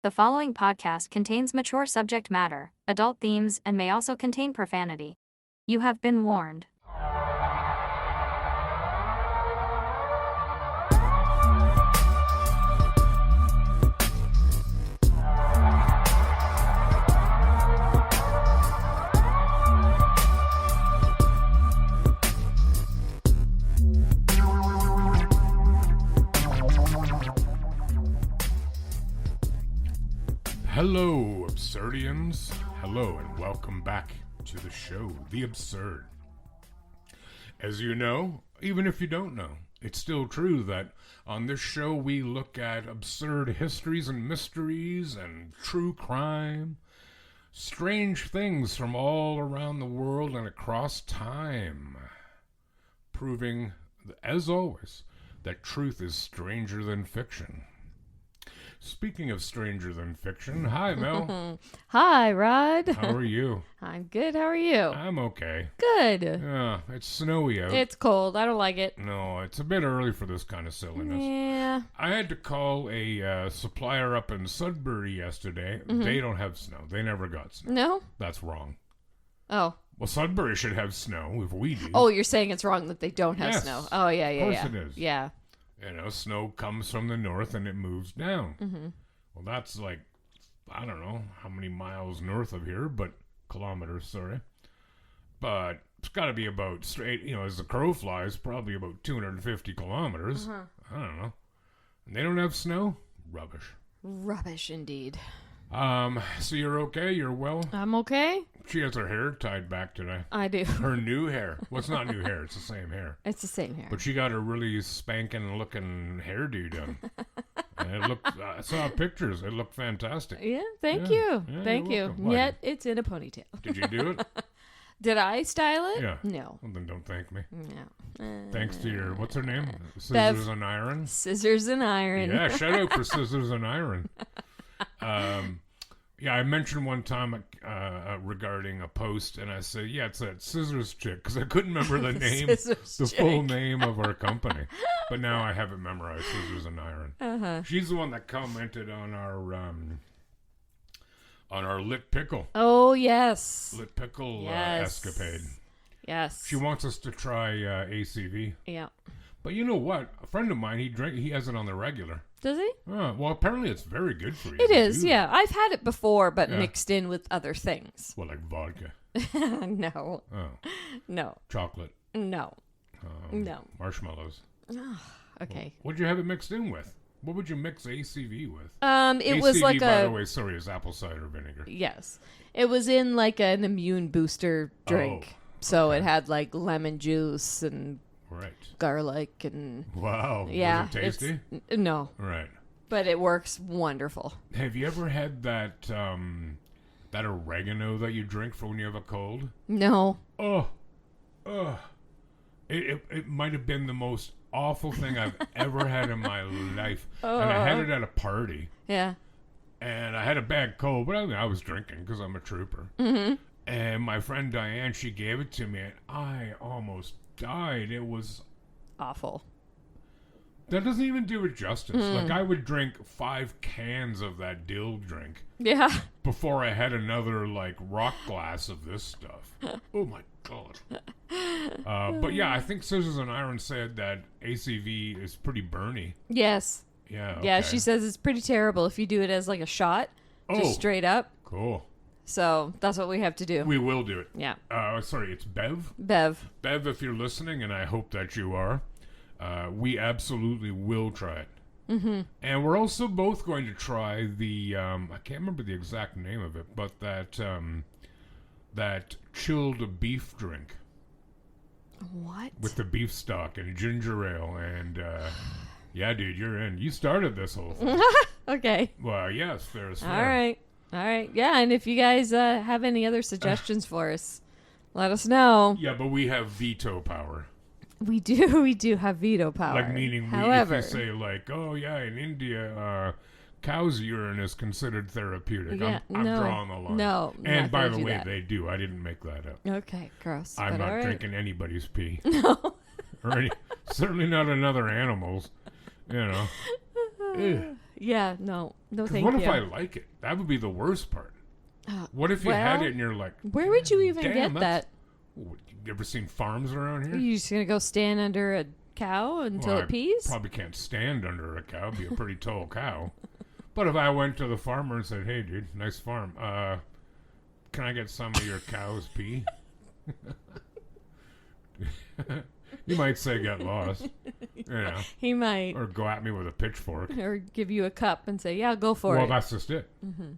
The following podcast contains mature subject matter, adult themes, and may also contain profanity. You have been warned. Hello, Absurdians. Hello, and welcome back to the show, The Absurd. As you know, even if you don't know, it's still true that on this show we look at absurd histories and mysteries and true crime, strange things from all around the world and across time, proving, as always, that truth is stranger than fiction. Speaking of stranger than fiction, hi, Mel. Hi, Rod. How are you? I'm good. How are you? I'm okay. Good. Yeah, it's snowy out. It's cold. I don't like it. No, it's a bit early for this kind of silliness. Yeah. I had to call a supplier up in Sudbury yesterday. Mm-hmm. They don't have snow. They never got snow. No? That's wrong. Oh. Well, Sudbury should have snow if we do. Oh, you're saying it's wrong that they don't have Yes. snow. Oh, yeah. Of course it is. Yeah. You know, snow comes from the north and it moves down. Mm-hmm. Well, that's like, I don't know how many miles north of here, but kilometers, sorry. But it's got to be about straight, as the crow flies, probably about 250 kilometers. Uh-huh. I don't know. And they don't have snow? Rubbish. Rubbish, indeed. So you're okay? You're well? I'm okay. She has her hair tied back today. I do. Her new hair. Well, it's not new hair. It's the same hair. It's the same hair. But she got a really spanking looking hairdo done. And it looked, I saw pictures. It looked fantastic. Yeah, thank you. Yeah, Thank you're you. welcome. Why? Yet it's in a ponytail. Did you do it? Did I style it? Yeah. No. Well, then don't thank me. No. Thanks to your, what's her name? Bev. Scissors and Iron? Scissors and iron. Yeah, shout out for Scissors and Iron. Yeah, I mentioned one time regarding a post, and I said, yeah, it's that Scissors chick, because I couldn't remember the name, Scissors full chick. name of our company. But now I have it memorized, Scissors and Iron. Uh-huh. She's the one that commented on our lit pickle. Oh, yes. Lit pickle Yes. escapade. Yes. She wants us to try ACV. Yeah. But you know what? A friend of mine, he has it on the regular. Does he? Oh, well, apparently it's very good for you. It to is, do yeah. that. I've had it before, but Yeah. mixed in with other things. Well, like vodka. No. Oh, No. chocolate. No. No. Marshmallows. Okay. What'd you have it mixed in with? What would you mix ACV with? It ACV, was like by a... the way, sorry, is apple cider vinegar. Yes. It was in like an immune booster drink. Oh, So okay. it had like lemon juice and Right. garlic and... Wow. Yeah. Was it tasty? No. Right. But it works wonderful. Have you ever had that that oregano that you drink for when you have a cold? No. Oh. It might have been the most awful thing I've ever had in my life. And I had it at a party. Yeah. And I had a bad cold, but I was drinking because I'm a trooper. Mm-hmm. And my friend Diane, she gave it to me, and I almost died. It was... Awful. That doesn't even do it justice. Like, I would drink 5 cans of that dill drink Yeah. before I had another, like, rock glass of this stuff. Oh, my God. But, yeah, I think Scissors and Iron said that ACV is pretty burny. Yes. Yeah, okay. Yeah, she says it's pretty terrible if you do it as like a shot. Just Oh. straight up. Cool. So that's what we have to do. We will do it. Yeah. Sorry, it's Bev? Bev. Bev, if you're listening, and I hope that you are, we absolutely will try it. Mm-hmm. And we're also both going to try the, I can't remember the exact name of it, but that chilled beef drink What? with the beef stock and ginger ale. And, yeah, dude, you're in. You started this whole thing. Okay. Well, yes, there's All right. Yeah, and if you guys have any other suggestions for us, let us know. Yeah, but we have veto power. We do have veto power. Like, meaning However, if you say, like, oh, yeah, in India, cow's urine is considered therapeutic. Yeah, I'm no, drawing the line. no, I'm And not by gonna the do way, that. they do. I didn't make that up. Okay, gross. I'm but not all right. drinking anybody's pee. No. Or certainly not another animal's. You know. Ugh. Yeah, no, thank what you. if I like it? That would be the worst part. What if you had it and you're like, where would you even damn, get that? You ever seen farms around here? Are you just gonna go stand under a cow until it pees? Probably can't stand under a cow. It'd be a pretty tall cow. But if I went to the farmer and said, "Hey, dude, nice farm. Can I get some of your cow's pee?" He might say, "Get lost." You know, He might, or go at me with a pitchfork. or give you a cup and say, "Yeah, go for it." Well, that's just it. Mm-hmm.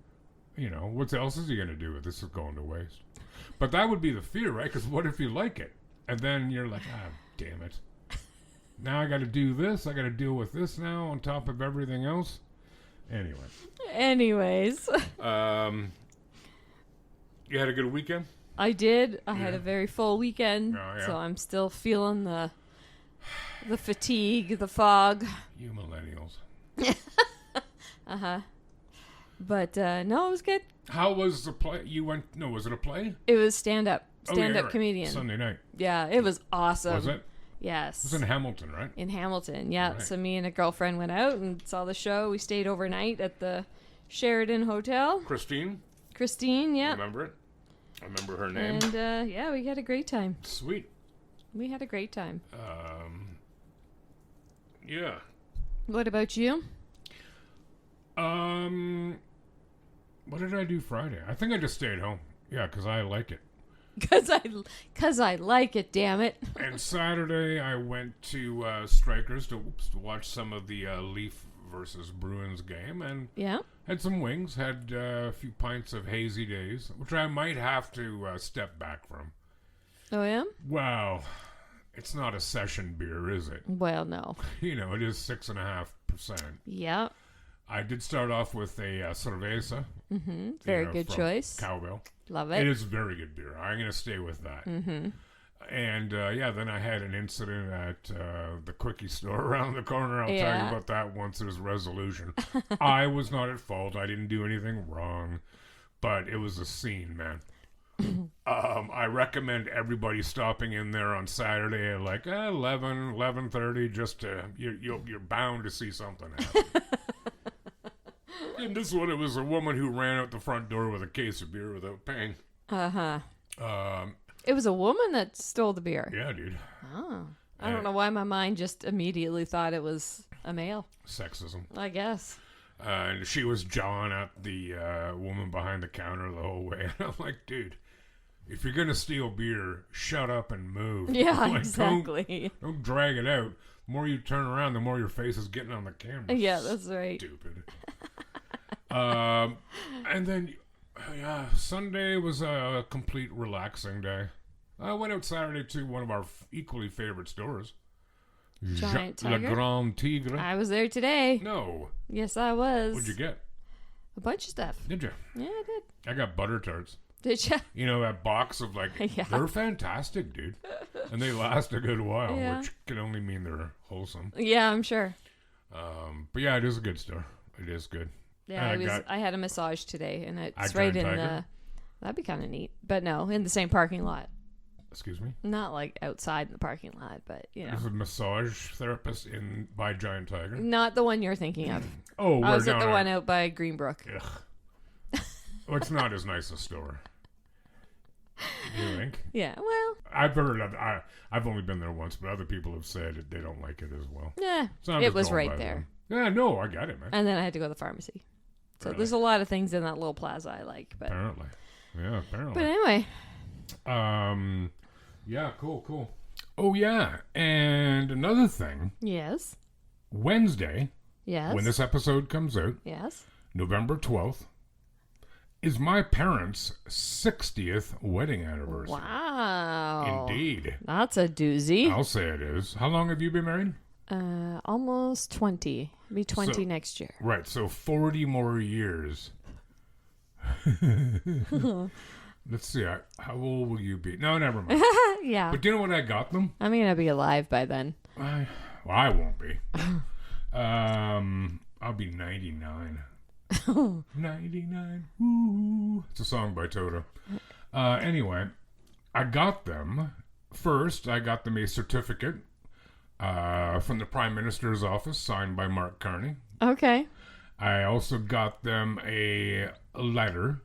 You know, what else is he going to do with this? Is going to waste. But that would be the fear, right? Because what if you like it? And then you're like, damn it. Now I got to do this. I got to deal with this now on top of everything else. Anyways. You had a good weekend? I did. I had a very full weekend. Oh, yeah. So I'm still feeling the fatigue, the fog. You millennials. But no, it was good. How was the play? Was it a play? It was stand-up Right. comedian. Sunday night. Yeah, it was awesome. Was it? Yes. It was in Hamilton, right? In Hamilton, yeah. Right. So me and a girlfriend went out and saw the show. We stayed overnight at the Sheridan Hotel. Christine, yeah. remember it? I remember her name. And yeah, we had a great time. Sweet. We had a great time. Yeah. What about you? What did I do Friday? I think I just stayed home. Yeah, because I like it. Cause I like it, damn it. And Saturday I went to Strikers to watch some of the Leaf versus Bruins game, and Yeah. had some wings, had a few pints of Hazy Days, which I might have to step back from. Oh yeah? Well, it's not a session beer, is it? Well, no. You know, it is 6.5%. Yeah. I did start off with a cerveza. Mm-hmm. Very good from choice. Cowbell. Love It it. is very good beer. I'm going to stay with that. Mm-hmm. And then I had an incident at the quickie store around the corner. I'll tell you about that once there's resolution. I was not at fault. I didn't do anything wrong. But it was a scene, man. I recommend everybody stopping in there on Saturday at like 11:30, just to you're bound to see something happen. And this one, it was a woman who ran out the front door with a case of beer without paying. It was a woman that stole the beer. Yeah, dude. Oh. I don't know why my mind just immediately thought it was a male. Sexism. I guess. And she was jawing at the woman behind the counter the whole way. And I'm like, dude, if you're going to steal beer, shut up and move. Yeah, Like, exactly. Don't drag it out. The more you turn around, the more your face is getting on the camera. Yeah, that's right. Stupid. And then Sunday was a complete relaxing day. I went out Saturday to one of our equally favorite stores. Giant Le Tiger? Grand Tigre. I was there today. No. Yes, I was. What'd you get? A bunch of stuff. Did you? Yeah, I did. I got butter tarts. Did you? You know, that box of Yeah. they're fantastic, dude. And they last a good while, Yeah. which can only mean they're wholesome. Yeah, I'm sure. But yeah, it is a good store. It is good. Yeah, And I had a massage today, and it's At right Giant in Tiger? that'd be kind of neat. But no, in the same parking lot. Excuse me? Not like outside in the parking lot, but you know. There's a massage therapist by Giant Tiger. Not the one you're thinking of. Oh, I was we're at the down one out by Greenbrook. Ugh. Well, it's not as nice a store. You think? Yeah, well, I've heard of I've only been there once, but other people have said that they don't like it as well. yeah, So I'm it just was going right by there. them. Yeah, no, I got it, man. And then I had to go to the pharmacy. So Really? there's a lot of things in that little plaza I like. But Apparently. Yeah, apparently. but anyway, Yeah, cool. Oh, yeah. And another thing, yes, Wednesday, yes, when this episode comes out, yes. November 12th, is my parents' 60th wedding anniversary. Wow. Indeed. That's a doozy. I'll say it is. How long have you been married? Almost 20. Be 20 So- next year. Right, so 40 more years. Let's see, how old will you be? No, never mind. Yeah. But do you know what I got them? I'm going to be alive by then. I won't be. I'll be 99. 99. Ooh. It's a song by Toto. Anyway, I got them. First, I got them a certificate from the Prime Minister's office signed by Mark Carney. Okay. I also got them a letter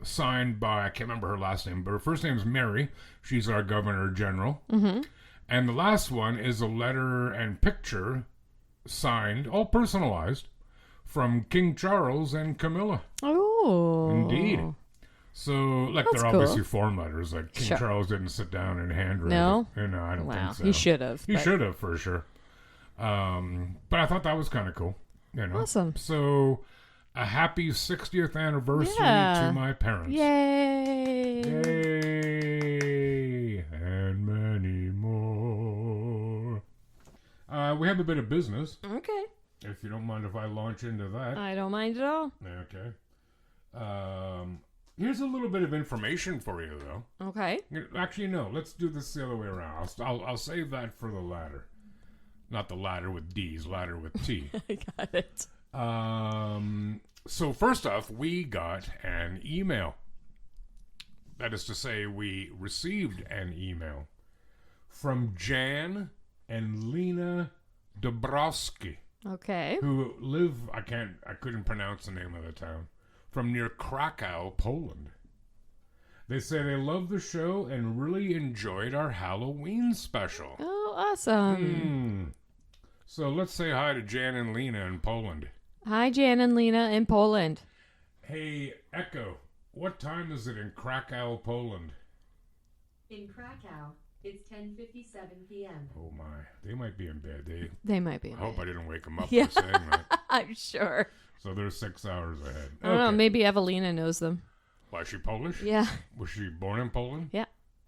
signed by, I can't remember her last name, but her first name is Mary. She's our Governor General. Mm-hmm. And the last one is a letter and picture signed, all personalized, from King Charles and Camilla. Oh. Indeed. So, like, That's they're obviously cool. form letters. Like, King Sure. Charles didn't sit down and handwrite No? it. No, I don't Wow. think so. He should have. He should have, for sure. But I thought that was kind of cool. You know? Awesome. So, a happy 60th anniversary Yeah. to my parents. Yay. Yay! And many more. We have a bit of business, Okay. if you don't mind if I launch into that. I don't mind at all. Okay. Here's a little bit of information for you, though. Okay. Actually, no. Let's do this the other way around. I'll save that for the ladder. Not the ladder with D's, ladder with T. I got it. So first off, we got an email. That is to say, we received an email from Jan and Lena Dabrowski, Okay. who live, I couldn't pronounce the name of the town, from near Krakow, Poland. They say they love the show and really enjoyed our Halloween special. Oh, awesome. So let's say hi to Jan and Lena in Poland. Hi, Jan and Lena in Poland. Hey, Echo, what time is it in Krakow, Poland? In Krakow, it's 10:57 p.m. Oh my, they might be in bed. They might be. I hope I didn't wake them up Yeah. by saying that. I'm sure. So they're 6 hours ahead. I don't know. Maybe Evelina knows them. Why, is she Polish? Yeah. Was she born in Poland? Yeah.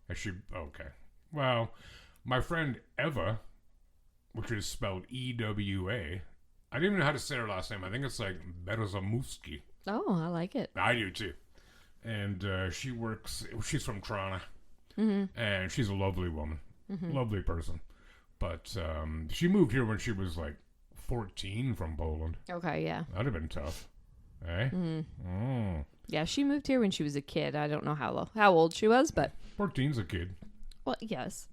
Is she? Okay. Well, my friend Eva, which is spelled E-W-A, I don't even know how to say her last name. I think it's like Berezamuski. Oh, I like it. I do too. And she's from Toronto. And she's a lovely woman. Lovely person. But she moved here when she was like 14 from Poland. Okay, yeah. That'd have been tough. Eh? Yeah, she moved here when she was a kid. I don't know how old she was, but 14's a kid. well, yes.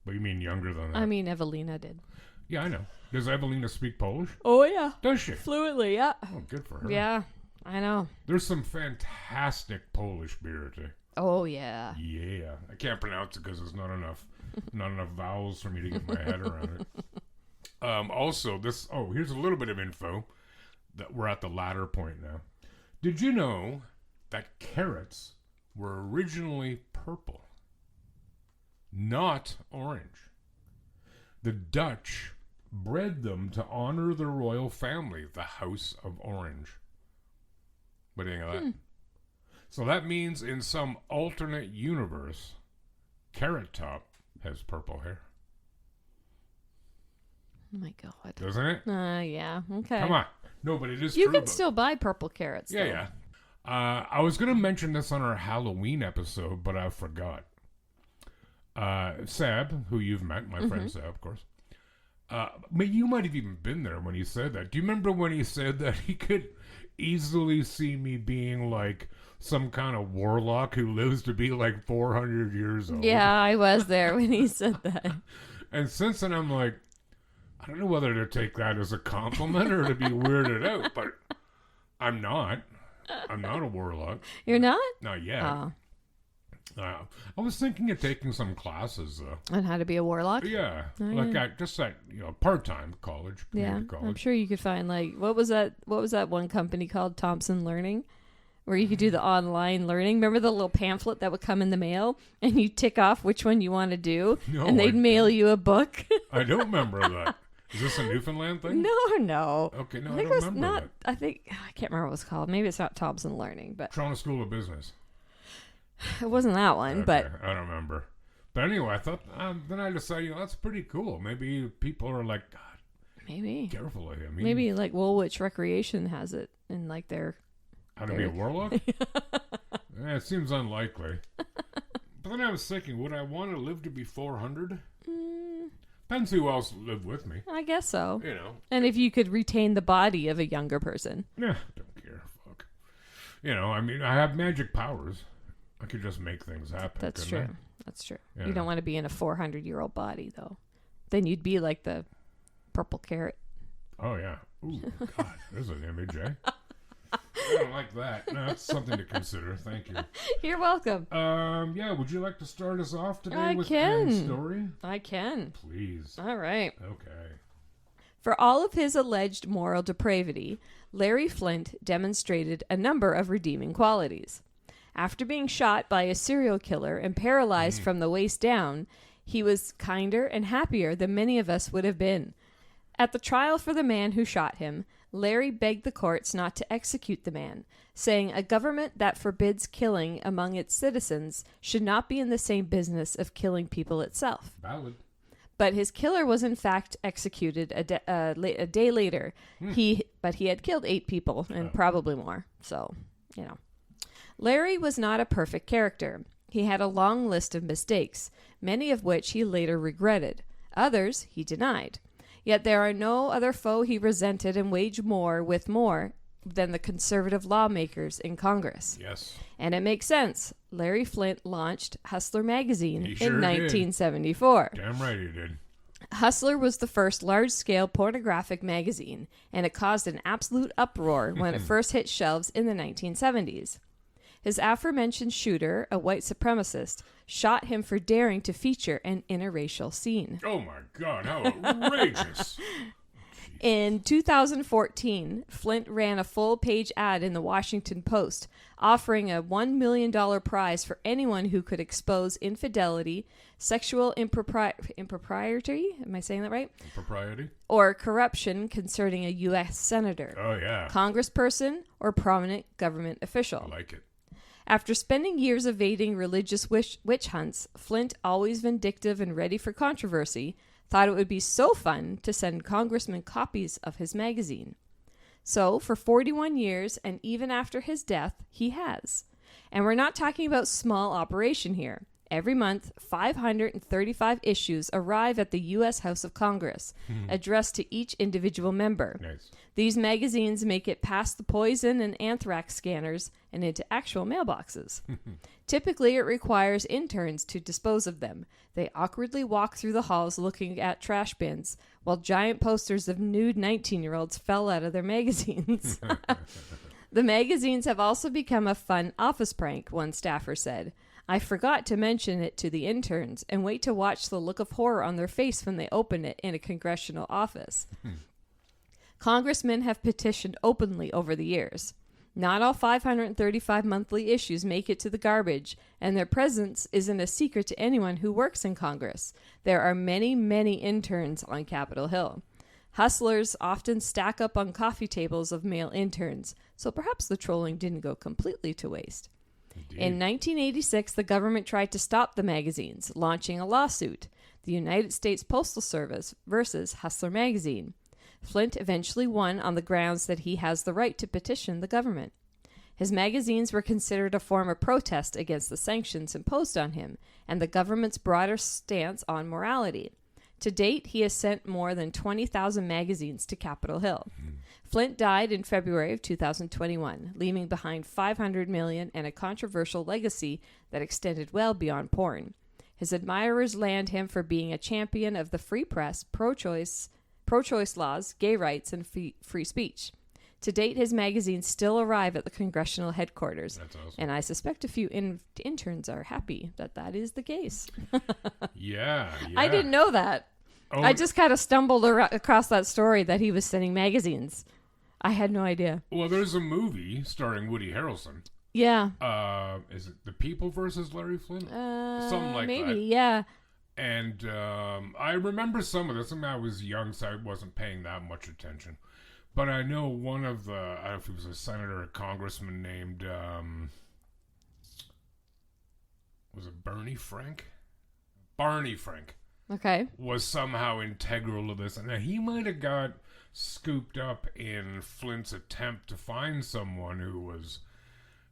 But you mean younger than that? I mean, Evelina did. Yeah, I know. Does Evelina speak Polish? Oh yeah, Does she? fluently. Yeah. Oh, good for her. Yeah, I know. There's some fantastic Polish beer too. Oh yeah. Yeah. I can't pronounce it because there's not enough vowels for me to get my head around it. Also, here's a little bit of info that we're at the latter point now. Did you know that carrots were originally purple, not orange? The Dutch bred them to honor the royal family, the House of Orange. What do you think of that? So that means in some alternate universe, Carrot Top has purple hair. Oh my god. Doesn't it? Yeah. Okay. Come on. No, but it is You true. can but- still buy purple carrots. Yeah, though. yeah. I was going to mention this on our Halloween episode, but I forgot. Sab, who you've met, my friend Sab, of course. You might have even been there when he said that. Do you remember when he said that he could easily see me being like some kind of warlock who lives to be like 400 years old? Yeah, I was there when he said that. And since then, I'm like, I don't know whether to take that as a compliment or to be weirded out, but I'm not. I'm not a warlock. You're not? Not yet. Oh. I was thinking of taking some classes, though. On how to be a warlock? Yeah, Oh, like yeah. just at part-time college, Yeah, community college. I'm sure you could find like what was that one company called Thompson Learning, where you could do the online learning. Remember the little pamphlet that would come in the mail, and you tick off which one you want to do, No, and they'd mail you a book. I don't remember that. Is this a Newfoundland thing? No. Okay, no, I I think don't it was remember not. that. I can't remember what it's called. Maybe it's not Thompson Learning, but Toronto School of Business. it wasn't that one. Okay, But I don't remember. But anyway, I thought then I decided that's pretty cool. Maybe people are like, God, maybe careful of him. maybe like Woolwich Recreation has it in like their. How to be a warlock? It seems unlikely. But then I was thinking, would I want to live to be 400? Depends who else lived with me. I guess so. You know. And if you could retain the body of a younger person. Yeah, don't care. Fuck. You know, I mean, I have magic powers. I could just make things happen. That's couldn't true. That's true. Yeah. You don't want to be in a 400-year-old body, though. Then you'd be like the purple carrot. Oh, yeah. Ooh, God, there's an image, eh? I don't like that. No, that's something to consider. Thank you. You're welcome. Yeah, would you like to start us off today I with can. Anne's story? I can. Please. All right. Okay. For all of his alleged moral depravity, Larry Flynt demonstrated a number of redeeming qualities. After being shot by a serial killer and paralyzed from the waist down, he was kinder and happier than many of us would have been. At the trial for the man who shot him, Larry begged the courts not to execute the man, saying a government that forbids killing among its citizens should not be in the same business of killing people itself. Valid. But his killer was in fact executed a day later. But he had killed 8 people and probably more. So, you know. Larry was not a perfect character. He had a long list of mistakes, many of which he later regretted. Others he denied. Yet there are no other foe he resented and waged war with more than the conservative lawmakers in Congress. Yes. And it makes sense. Larry Flynt launched Hustler magazine He sure in did. 1974. Damn right he did. Hustler was the first large-scale pornographic magazine, and it caused an absolute uproar when it first hit shelves in the 1970s. His aforementioned shooter, a white supremacist, shot him for daring to feature an interracial scene. Oh, my God. How outrageous. In 2014, Flynt ran a full-page ad in the Washington Post, offering a $1 million prize for anyone who could expose infidelity, sexual impropriety, am I saying that right? Propriety? Or corruption concerning a U.S. senator, Oh, yeah. congressperson, or prominent government official. I like it. After spending years evading religious witch hunts, Flynt, always vindictive and ready for controversy, thought it would be so fun to send congressmen copies of his magazine. So, for 41 years, and even after his death, he has. And we're not talking about small operation here. Every month, 535 issues arrive at the U.S. House of Congress, addressed to each individual member. Nice. These magazines make it past the poison and anthrax scanners and into actual mailboxes. Typically, it requires interns to dispose of them. They awkwardly walk through the halls looking at trash bins, while giant posters of nude 19-year-olds fell out of their magazines. The magazines have also become a fun office prank, one staffer said. I forgot to mention it to the interns and wait to watch the look of horror on their face when they open it in a congressional office. Congressmen have petitioned openly over the years. Not all 535 monthly issues make it to the garbage, and their presence isn't a secret to anyone who works in Congress. There are many, many interns on Capitol Hill. Hustlers often stack up on coffee tables of male interns, so perhaps the trolling didn't go completely to waste. Indeed. In 1986, the government tried to stop the magazines, launching a lawsuit, the United States Postal Service versus Hustler magazine. Flynt eventually won on the grounds that he has the right to petition the government. His magazines were considered a form of protest against the sanctions imposed on him and the government's broader stance on morality. To date, he has sent more than 20,000 magazines to Capitol Hill. Flynt died in February of 2021, leaving behind $500 million and a controversial legacy that extended well beyond porn. His admirers land him for being a champion of the free press, pro-choice laws, gay rights, and free speech. To date, his magazines still arrive at the congressional headquarters. That's awesome. And I suspect a few interns are happy that that is the case. Yeah. I didn't know that. Oh, I just kind of stumbled across that story that he was sending magazines. I had no idea. Well, there's a movie starring Woody Harrelson. Yeah. Is it The People versus Larry Flynt? Something like maybe, that. yeah. And I remember some of this. I mean, I was young, so I wasn't paying that much attention. But I know one of the, I don't know if it was a senator or congressman named, was it Barney Frank? Okay. Was somehow integral to this. And he might have got scooped up in Flynt's attempt to find someone who was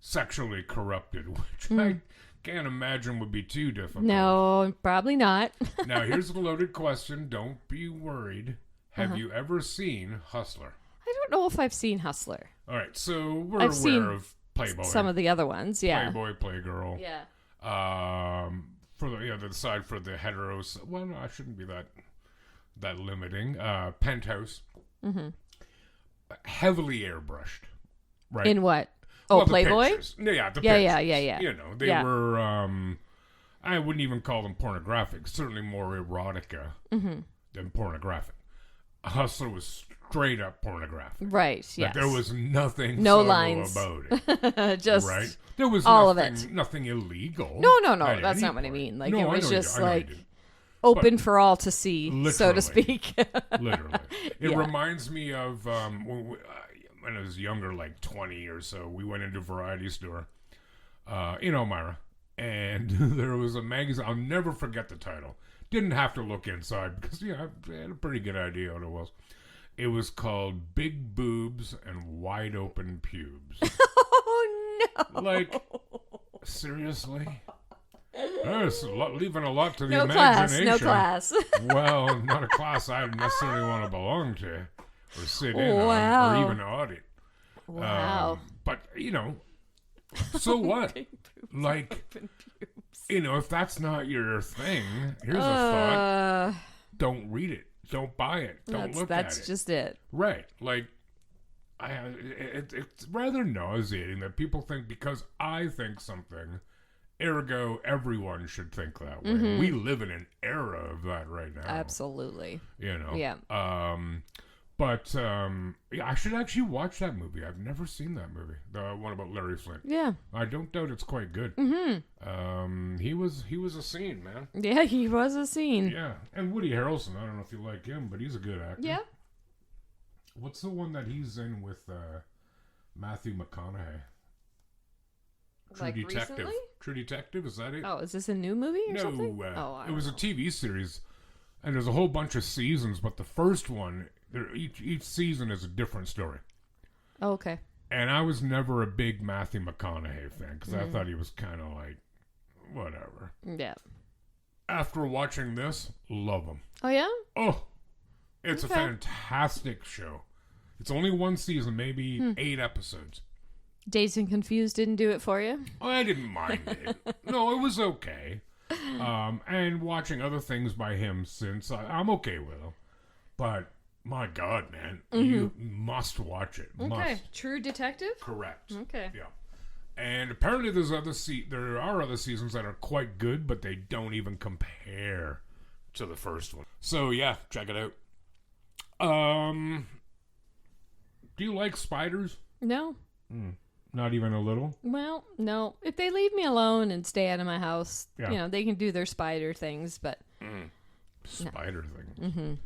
sexually corrupted, which I can't imagine would be too difficult. No, probably not. Now, here's a loaded question. Don't be worried. Have you ever seen Hustler? I don't know if I've seen Hustler. All right, so we're I've seen aware of Playboy. Some of the other ones, yeah. Playboy, Playgirl. Yeah. For the side for the heteros. Well, no, I shouldn't be that limiting. Penthouse. heavily airbrushed, right? In what? Oh, Well, the Playboy? pictures. Yeah, the Yeah, pictures. yeah. You know, they Yeah. were, I wouldn't even call them pornographic. Certainly more erotica than pornographic. Hustler was straight up pornographic. Right, Like, yes. there was nothing No subtle lines. about it. Just Right? There was all nothing, of it. nothing illegal. No, at that's any not what I point. mean. Like, No, it I was know you just do. I know you like do. open for all to see, so to Literally. speak. Literally. It Yeah. reminds me of when I was younger, like 20 or so, we went into a variety store in Elmira, and there was a magazine. I'll never forget the title. Didn't have to look inside because, I had a pretty good idea what it was. It was called Big Boobs and Wide Open Pubes. Oh, no. Like, seriously? It's leaving a lot to the No class, imagination. no class. Well, not a class I necessarily want to belong to or sit in Wow. on or even audit. Wow. But, so what? Big boobs, Like, open pubes. if that's not your thing, here's a thought. Don't read it. Don't buy it. Don't look at it. That's just it. Right. Like, it's rather nauseating that people think because I think something, ergo everyone should think that way. We live in an era of that right now. Absolutely. Yeah. Yeah. I should actually watch that movie. I've never seen that movie. The one about Larry Flynt. Yeah. I don't doubt it's quite good. He was a scene, man. Yeah, he was a scene. Yeah. And Woody Harrelson, I don't know if you like him, but he's a good actor. Yeah. What's the one that he's in with Matthew McConaughey? True Like Detective. recently? True Detective, is that it? Oh, is this a new movie or no, something? I it was don't a TV series, and there's a whole bunch of seasons, but the first one, each season is a different story. know. Oh, okay. And I was never a big Matthew McConaughey fan, because I thought he was kind of like, whatever. Yeah. After watching this, love him. Oh, yeah? Oh, it's Okay. a fantastic show. It's only one season, maybe 8 episodes. Dazed and Confused didn't do it for you? I didn't mind it. No, it was okay. And watching other things by him since, I'm okay with him. But, my God, man, you must watch it. Okay. Must. True Detective? Correct. Okay. Yeah. And apparently there are other seasons that are quite good, but they don't even compare to the first one. So, yeah, check it out. Do you like spiders? No. Not even a little? Well, no. If they leave me alone and stay out of my house, Yeah. they can do their spider things, but Spider things.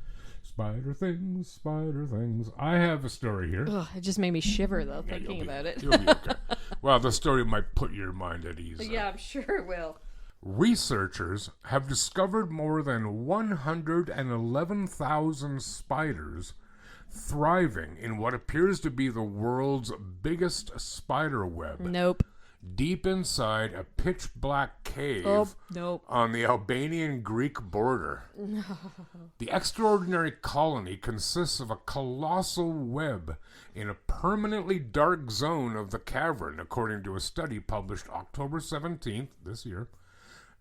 Spider things, spider things. I have a story here. ugh, it just made me shiver, though, Yeah, thinking about it. You'll be okay. Well, the story might put your mind at ease. Yeah, I'm sure it will. Researchers have discovered more than 111,000 spiders thriving in what appears to be the world's biggest spider web, Nope. deep inside a pitch-black cave Oh, nope. on the Albanian Greek border. No. The extraordinary colony consists of a colossal web in a permanently dark zone of the cavern, according to a study published October 17th this year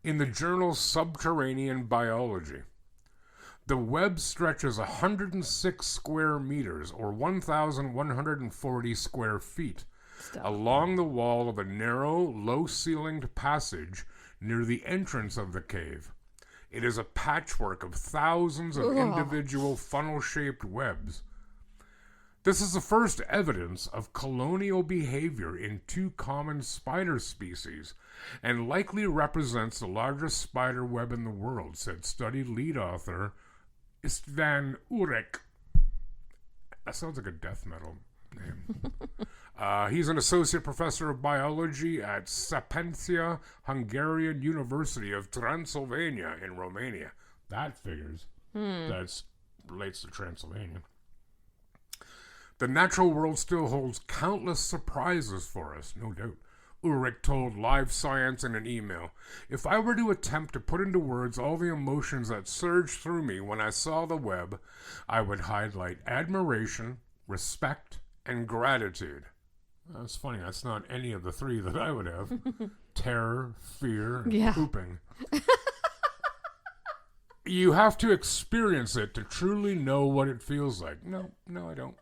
in the journal Subterranean Biology. The web stretches 106 square meters, or 1,140 square feet, along the wall of a narrow, low-ceilinged passage near the entrance of the cave. It is a patchwork of thousands of individual funnel-shaped webs. This is the first evidence of colonial behavior in 2 common spider species, and likely represents the largest spider web in the world, said study lead author Istvan Urek. That sounds like a death metal name. He's an associate professor of biology at Sapientia Hungarian University of Transylvania in Romania. That figures. That relates to Transylvania. The natural world still holds countless surprises for us, no doubt. Ulrich told Live Science in an email, "If I were to attempt to put into words all the emotions that surged through me when I saw the web, I would highlight admiration, respect, and gratitude." That's funny. That's not any of the 3 that I would have. Terror, fear, and Yeah. pooping. You have to experience it to truly know what it feels like. No, I don't.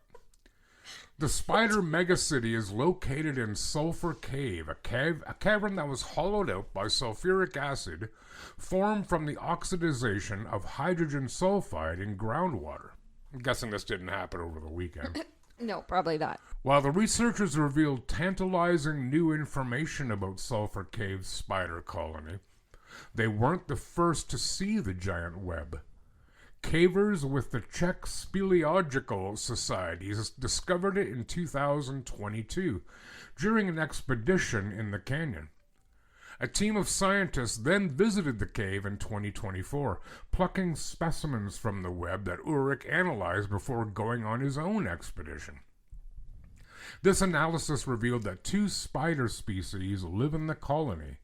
The spider megacity is located in Sulphur Cave, a cavern that was hollowed out by sulfuric acid formed from the oxidization of hydrogen sulfide in groundwater. I'm guessing this didn't happen over the weekend. No, probably not. While the researchers revealed tantalizing new information about Sulphur Cave's spider colony, they weren't the first to see the giant web. Cavers with the Czech Speleological Society discovered it in 2022 during an expedition in the canyon. A team of scientists then visited the cave in 2024, plucking specimens from the web that Ulrich analyzed before going on his own expedition. This analysis revealed that 2 spider species live in the colony.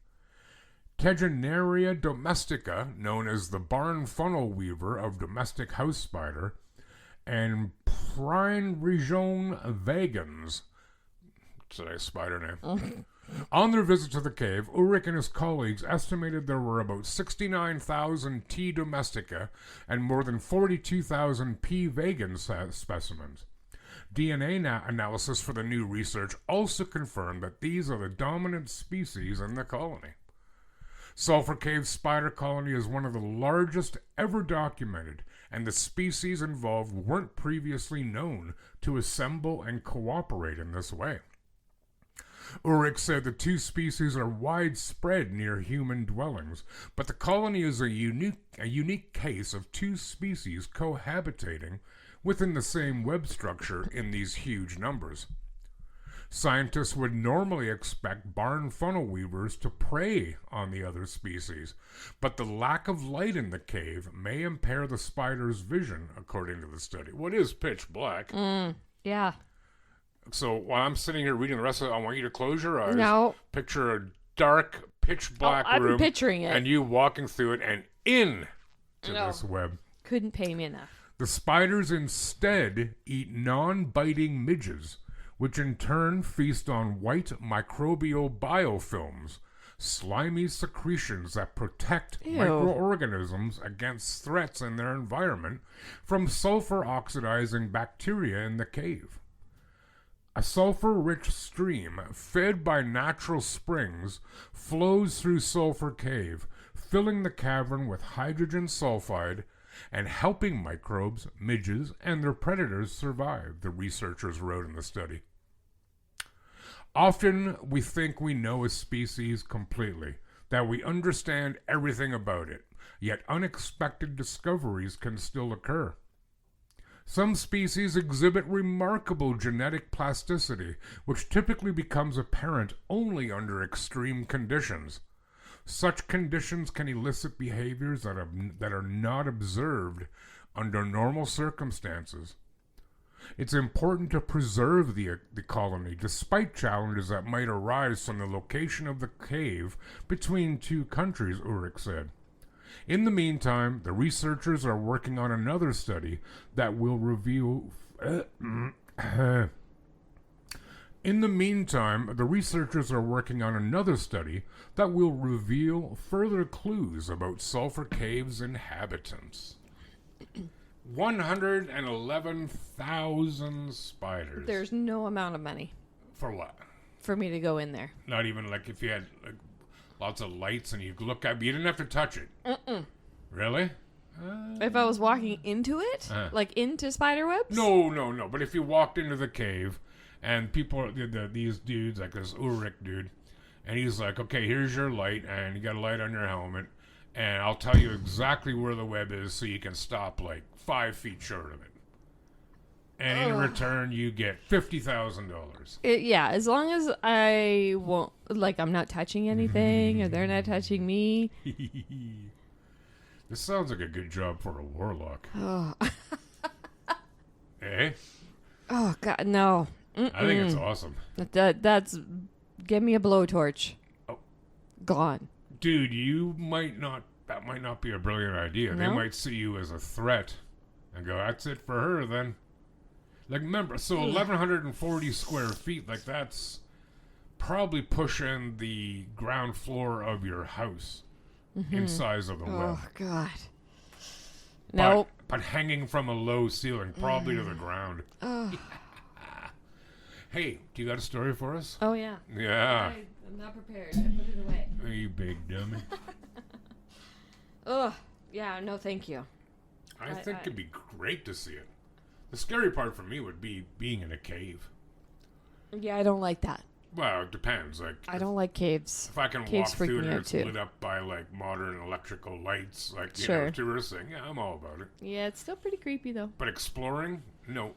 Tegenaria domestica, known as the barn funnel weaver of domestic house spider, and Prine region vagans. It's a nice spider name. On their visit to the cave, Ulrich and his colleagues estimated there were about 69,000 T. domestica and more than 42,000 P. vagan specimens. DNA analysis for the new research also confirmed that these are the dominant species in the colony. Sulphur Cave spider colony is one of the largest ever documented, and the species involved weren't previously known to assemble and cooperate in this way. Ulrich said the 2 species are widespread near human dwellings, but the colony is a unique case of 2 species cohabitating within the same web structure in these huge numbers. Scientists would normally expect barn funnel weavers to prey on the other species, but the lack of light in the cave may impair the spider's vision, according to the study. What is pitch black? Yeah. So while I'm sitting here reading the rest of it, I want you to close your eyes. No. Picture a dark, pitch black room. I'm picturing it. And you walking through it and in to this web. Couldn't pay me enough. The spiders instead eat non-biting midges, which in turn feast on white microbial biofilms, slimy secretions that protect microorganisms against threats in their environment from sulfur-oxidizing bacteria in the cave. A sulfur-rich stream, fed by natural springs, flows through Sulphur Cave, filling the cavern with hydrogen sulfide and helping microbes, midges, and their predators survive, the researchers wrote in the study. Often we think we know a species completely, that we understand everything about it, yet unexpected discoveries can still occur. Some species exhibit remarkable genetic plasticity, which typically becomes apparent only under extreme conditions. Such conditions can elicit behaviors that are not observed under normal circumstances. It's important to preserve the colony despite challenges that might arise from the location of the cave between 2 countries, Ulrich said. In the meantime, the researchers are working on another study that will reveal further clues about Sulphur Cave's inhabitants. 111,000 spiders. There's no amount of money For what? for me to go in there. Not even like if you had lots of lights and you could look at, but you didn't have to touch it. Really? If I was walking into it, like into spider webs? No. But if you walked into the cave and people, these dudes, like this Ulrich dude, and he's like, okay, here's your light, and you got a light on your helmet, and I'll tell you exactly where the web is so you can stop like 5 feet short of it. And in return, you get $50,000. Yeah, as long as I won't, like, I'm not touching anything or they're not touching me. This sounds like a good job for a warlock. Eh? Oh, God, no. I think it's awesome. That's, give me a blowtorch. Oh. Gone. Dude, that might not be a brilliant idea. No? They might see you as a threat and go, that's it for her then. Like, remember, so 1,140 square feet, like, that's probably pushing the ground floor of your house in size of the web. Oh, God. Nope. But hanging from a low ceiling, probably to the ground. Ugh. Hey, do you got a story for us? Oh, yeah. Yeah. I'm not prepared. I put it away. You big dummy. Ugh. Yeah, no, thank you. I think it'd be great to see it. The scary part for me would be being in a cave. Yeah, I don't like that. Well, it depends. Like, I don't like caves. if I can Caves walk freak through it me and out it's too. lit up by like modern electrical lights, like you Sure. know, tourist thing, yeah, I'm all about it. Yeah, it's still pretty creepy, though. But exploring, no,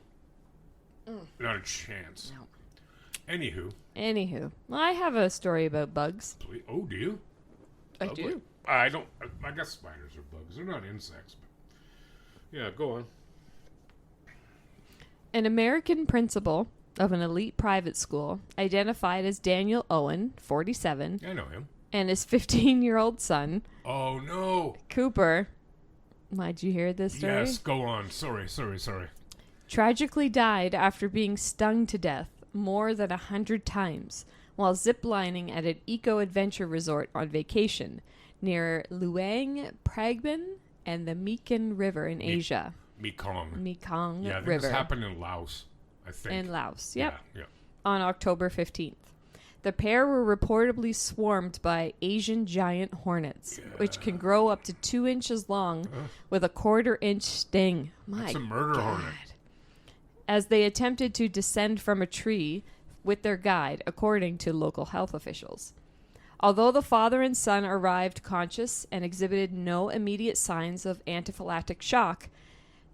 not a chance. No. Anywho, Well, I have a story about bugs. please, oh, do you? I Lovely. do. I don't. I guess spiders are bugs. They're not insects. But yeah, go on. An American principal of an elite private school, identified as Daniel Owen, 47, I know him. and his 15-year-old son, Oh no! Cooper. Did you hear this story? Yes, go on. Sorry. Tragically died after being stung to death more than 100 times while ziplining at an eco-adventure resort on vacation near Luang Prabang and the Mekong River in Asia. Mekong. Yeah, I think River. this happened in Laos. I think. In Laos, yep. Yeah. On October 15th. The pair were reportedly swarmed by Asian giant hornets, which can grow up to 2 inches long with a 1/4-inch sting. That's a murder hornet. As they attempted to descend from a tree with their guide, according to local health officials. Although the father and son arrived conscious and exhibited no immediate signs of anaphylactic shock,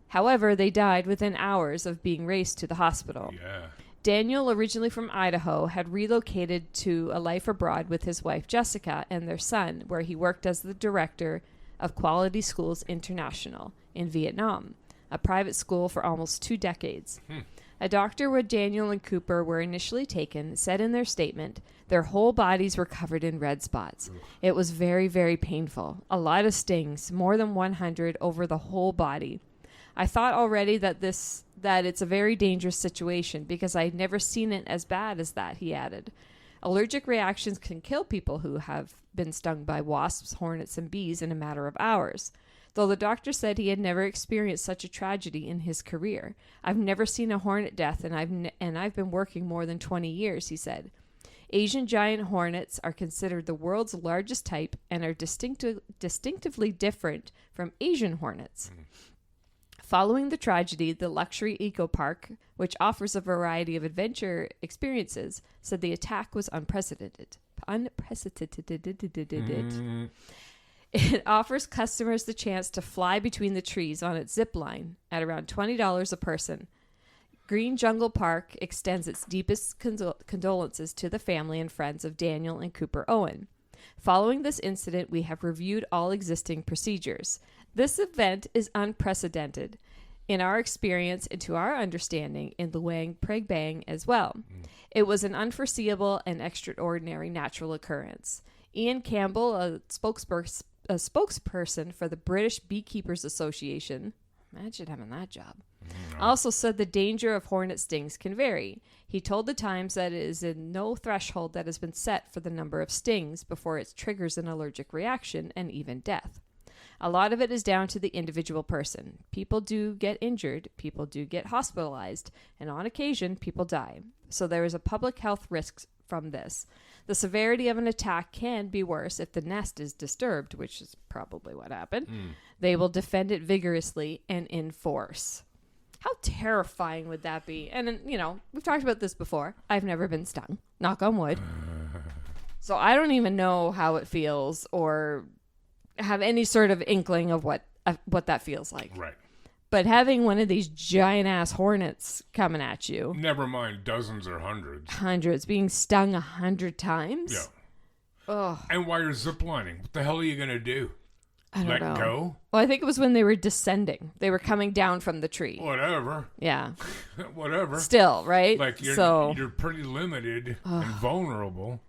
however, they died within hours of being raced to the hospital. Yeah. Daniel, originally from Idaho, had relocated to a life abroad with his wife Jessica and their son, where he worked as the director of Quality Schools International in Vietnam, a private school for almost 2 decades. A doctor where Daniel and Cooper were initially taken said in their statement their whole bodies were covered in red spots. It was very, very painful. A lot of stings, more than 100 over the whole body. I thought already that it's a very dangerous situation because I had never seen it as bad as that, he added. Allergic reactions can kill people who have been stung by wasps, hornets, and bees in a matter of hours. Though the doctor said he had never experienced such a tragedy in his career. I've never seen a hornet death, and I've been working more than 20 years, he said. Asian giant hornets are considered the world's largest type and are distinctively different from Asian hornets. Following the tragedy, the luxury eco park, which offers a variety of adventure experiences, said the attack was unprecedented. It offers customers the chance to fly between the trees on its zip line at around $20 a person. Green Jungle Park extends its deepest condolences to the family and friends of Daniel and Cooper Owen. Following this incident, we have reviewed all existing procedures. This event is unprecedented in our experience and to our understanding in Luang Prabang as well. It was an unforeseeable and extraordinary natural occurrence. Ian Campbell, a spokesperson for the British Beekeepers Association, imagine having that job, also said the danger of hornet stings can vary. He told the Times that it is in no threshold that has been set for the number of stings before it triggers an allergic reaction and even death. A lot of it is down to the individual person. People do get injured, people do get hospitalized, and on occasion, people die. So there is a public health risk from this. The severity of an attack can be worse if the nest is disturbed, which is probably what happened. They will defend it vigorously and in force. How terrifying would that be? And, we've talked about this before. I've never been stung. Knock on wood. So I don't even know how it feels or have any sort of inkling of what that feels like. Right. But having one of these giant-ass hornets coming at you. Never mind dozens or hundreds. Hundreds. Being stung 100 times? Yeah. Ugh. And while you're ziplining, what the hell are you going to do? I don't know. Let go? Well, I think it was when they were descending. They were coming down from the tree. Whatever. Yeah. Whatever. Still, right? Like, you're pretty limited and vulnerable.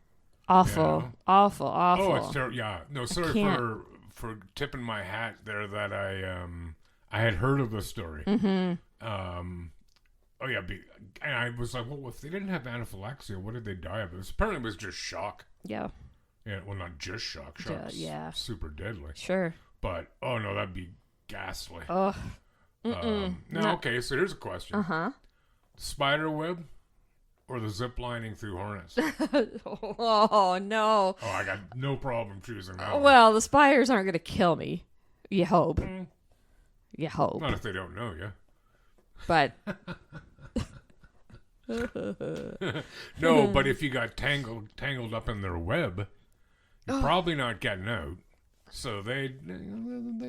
Awful. You know? Awful. Oh, it's terrible. Yeah. No, sorry can't. for tipping my hat there that I had heard of the story. Mm-hmm. Oh, yeah. And I was like, well, if they didn't have anaphylaxis, what did they die of? Apparently, it was just shock. Yeah. Yeah. Well, not just shock. Shock's yeah. super deadly. Sure. But, oh, no, that'd be ghastly. Ugh. Okay, so here's a question. Uh-huh. Spider web or the zip lining through hornets? Oh, no. Oh, I got no problem choosing that one. Well, the spiders aren't going to kill me. You hope. You hope. Not if they don't know you. But No, but if you got tangled up in their web, you're probably not getting out. So they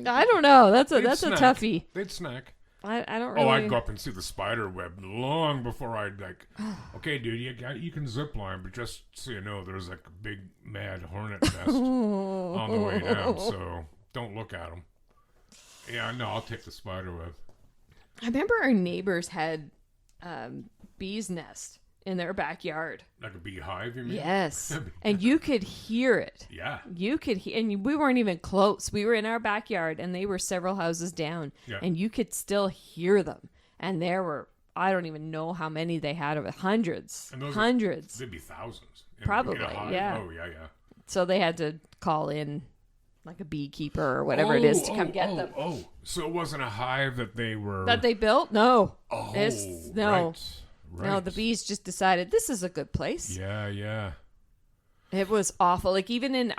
I don't know. That's a snack. toughie. They'd snack. I don't really. Oh, I'd go up and see the spider web long before I'd like. Okay, dude, you can zip line, but just so you know, there's like a big mad hornet nest on the way down. So don't look at them. Yeah, no, I'll take the spider web. I remember our neighbors had bees' nest in their backyard. Like a beehive, you mean? Yes, and you could hear it. Yeah. You could hear, and we weren't even close. We were in our backyard, and they were several houses down, Yeah. and you could still hear them. And there were, I don't even know how many they had of it, hundreds. And those hundreds. There'd be thousands. Probably, In a hive. yeah. Oh, yeah. So they had to call in like a beekeeper or whatever it is to come get them. Oh, so it wasn't a hive that they were... That they built? No. Oh, No. Right. No, the bees just decided this is a good place. Yeah. It was awful. Like even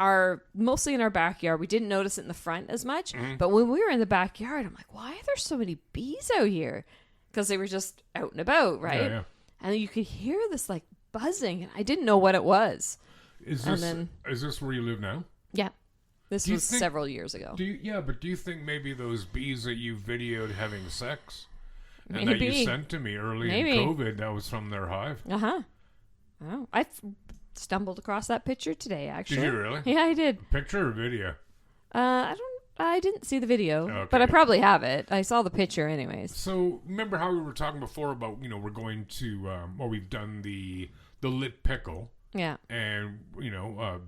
mostly in our backyard, we didn't notice it in the front as much. Mm-hmm. But when we were in the backyard, I'm like, why are there so many bees out here? Because they were just out and about, right? Yeah. And you could hear this like buzzing, and I didn't know what it was. Is And this where you live now? Yeah, this Do you was think- several years ago. Do you think maybe those bees that you videoed having sex and that Maybe. you sent to me early Maybe. in COVID, that was from their hive? Oh, I stumbled across that picture today. Actually, Did you really? Yeah, I did. Picture or video? I didn't see the video, Okay. but I probably have it. I saw the picture anyways. So remember how we were talking before about, we're going to, we've done the lit pickle. Yeah. And,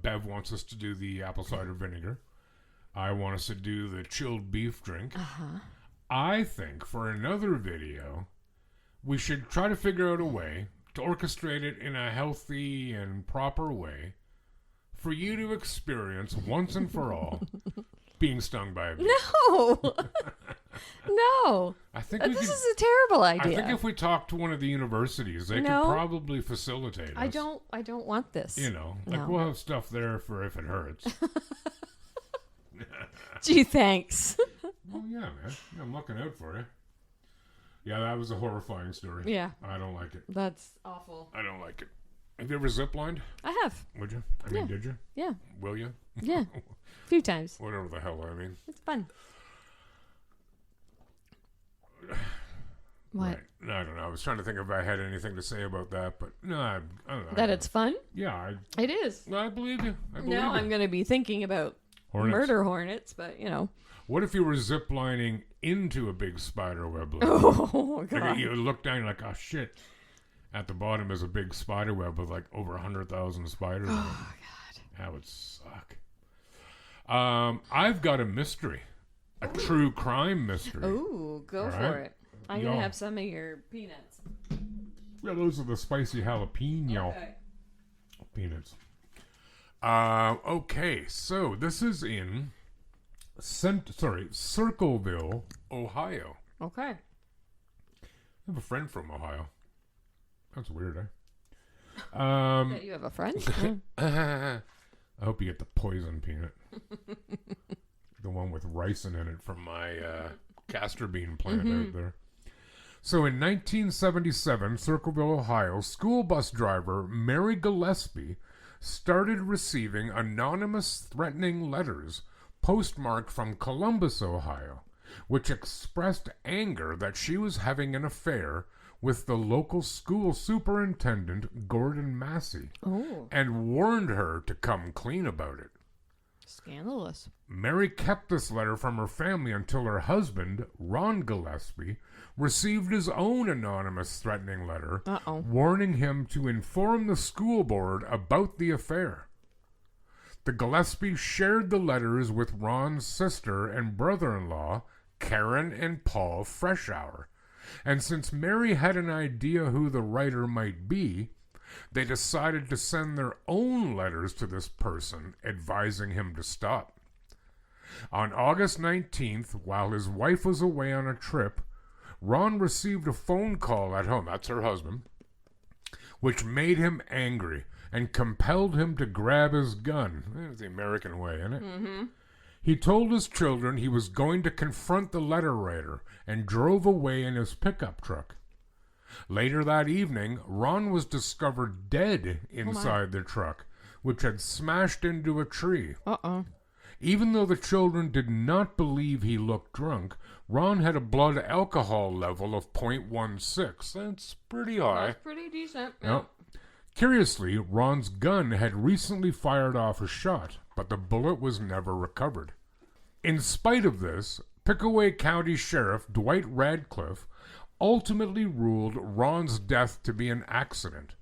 Bev wants us to do the apple cider vinegar. I want us to do the chilled beef drink. Uh-huh. I think for another video, we should try to figure out a way to orchestrate it in a healthy and proper way for you to experience once and for all being stung by a bee. No. No. I think This is a terrible I idea. think if we talk to one of the universities, they No. could probably facilitate us. I don't want this. Like No. we'll have stuff there for if it hurts. Gee, thanks. Oh yeah, man. I'm looking out for you. Yeah, that was a horrifying story. Yeah. I don't like it. That's awful. I don't like it. Have you ever ziplined? I have. Would you? I mean, Yeah. did you? Yeah. Will you? Yeah. A few times. Whatever the hell I mean. It's fun. What? Right. No, I don't know. I was trying to think if I had anything to say about that, but no, I don't know. That it's fun? Yeah, It is. I believe you. I believe Now you. I'm going to be thinking about Hornets. murder hornets, but What if you were ziplining into a big spider web? Oh, Like, God. you look down, you're like, oh shit. At the bottom is a big spider web with like over 100,000 spiders. Oh, God. That would suck. I've got a mystery. A true crime mystery. Ooh, go All for right. it. I'm going to Yeah. have some of your peanuts. Yeah, those are the spicy jalapeno Okay. peanuts. Okay, so this is in Circleville, Ohio. Okay. I have a friend from Ohio. That's weird, eh? That you have a friend? I hope you get the poison peanut. The one with ricin in it from my castor bean plant out there. So in 1977, Circleville, Ohio, school bus driver Mary Gillespie started receiving anonymous threatening letters postmarked from Columbus, Ohio, which expressed anger that she was having an affair with the local school superintendent, Gordon Massey, Oh, and warned her to come clean about it. scandalous. Mary kept this letter from her family until her husband, Ron Gillespie, received his own anonymous threatening letter Uh-oh. warning him to inform the school board about the affair. The Gillespie shared the letters with Ron's sister and brother-in-law, Karen and Paul Freshour, and since Mary had an idea who the writer might be, they decided to send their own letters to this person, advising him to stop. On August 19th, while his wife was away on a trip, Ron received a phone call at home, that's her husband, which made him angry and compelled him to grab his gun. That's the American way, isn't it? Mm-hmm. He told his children he was going to confront the letter writer and drove away in his pickup truck. Later that evening, Ron was discovered dead inside the truck, which had smashed into a tree. Uh-oh. Even though the children did not believe he looked drunk, Ron had a blood alcohol level of 0.16. That's pretty high. That's pretty decent. Yep. Curiously, Ron's gun had recently fired off a shot, but the bullet was never recovered. In spite of this, Pickaway County Sheriff Dwight Radcliffe ultimately ruled Ron's death to be an accident.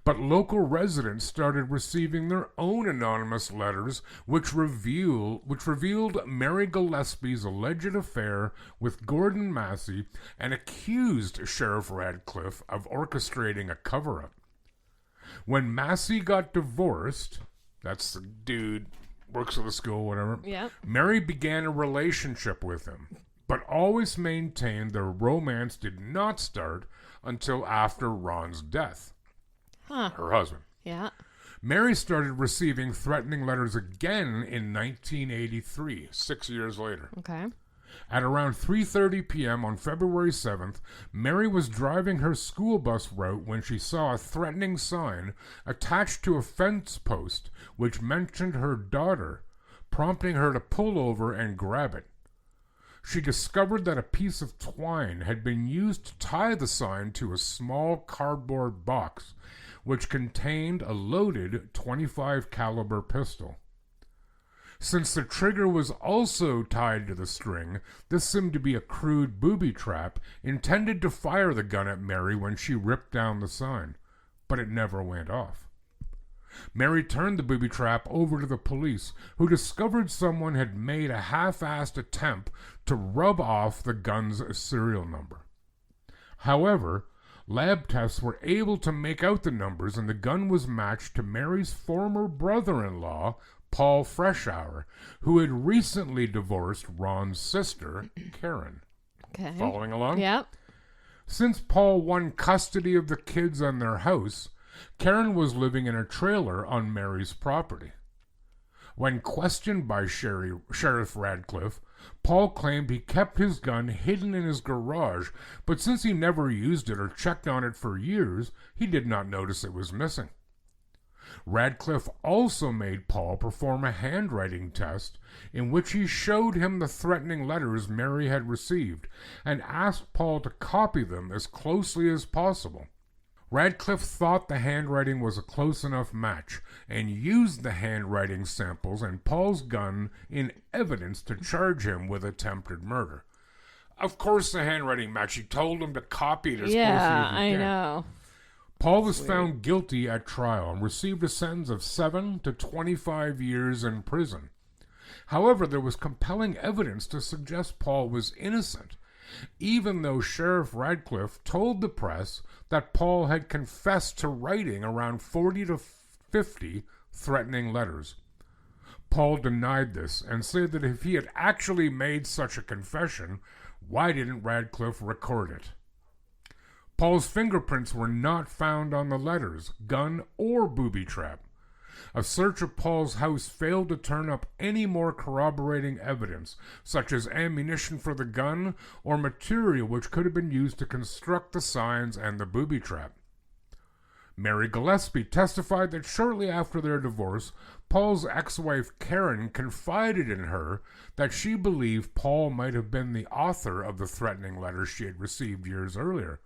But local residents started receiving their own anonymous letters which revealed Mary Gillespie's alleged affair with Gordon Massey and accused Sheriff Radcliffe of orchestrating a cover-up. When Massey got divorced, that's the dude, works at the school, whatever, Yep. Mary began a relationship with him, but always maintained their romance did not start until after Ron's death. Huh. Her husband. Yeah. Mary started receiving threatening letters again in 1983, 6 years later. Okay. At around 3:30 p.m. on February 7th, Mary was driving her school bus route when she saw a threatening sign attached to a fence post which mentioned her daughter, prompting her to pull over and grab it. She discovered that a piece of twine had been used to tie the sign to a small cardboard box which contained a loaded .25 caliber pistol. Since the trigger was also tied to the string, this seemed to be a crude booby trap intended to fire the gun at Mary when she ripped down the sign, but it never went off. Mary turned the booby trap over to the police, who discovered someone had made a half-assed attempt to rub off the gun's serial number. However, lab tests were able to make out the numbers, and the gun was matched to Mary's former brother-in-law, Paul Freshour, who had recently divorced Ron's sister, Karen. Okay. Following along? Yep. Since Paul won custody of the kids and their house, Karen was living in a trailer on Mary's property. When questioned by Sheriff Radcliffe, Paul claimed he kept his gun hidden in his garage, but since he never used it or checked on it for years, he did not notice it was missing. Radcliffe also made Paul perform a handwriting test in which he showed him the threatening letters Mary had received and asked Paul to copy them as closely as possible. Radcliffe thought the handwriting was a close enough match and used the handwriting samples and Paul's gun in evidence to charge him with attempted murder. Of course the handwriting matched. He told him to copy it as closely as he can. I know. Paul was found guilty at trial and received a sentence of 7 to 25 years in prison. However, there was compelling evidence to suggest Paul was innocent, even though Sheriff Radcliffe told the press that Paul had confessed to writing around 40 to 50 threatening letters. Paul denied this and said that if he had actually made such a confession, why didn't Radcliffe record it? Paul's fingerprints were not found on the letters, gun, or booby trap. A search of Paul's house failed to turn up any more corroborating evidence, such as ammunition for the gun or material which could have been used to construct the signs and the booby trap. Mary Gillespie testified that shortly after their divorce, Paul's ex-wife Karen confided in her that she believed Paul might have been the author of the threatening letters she had received years earlier.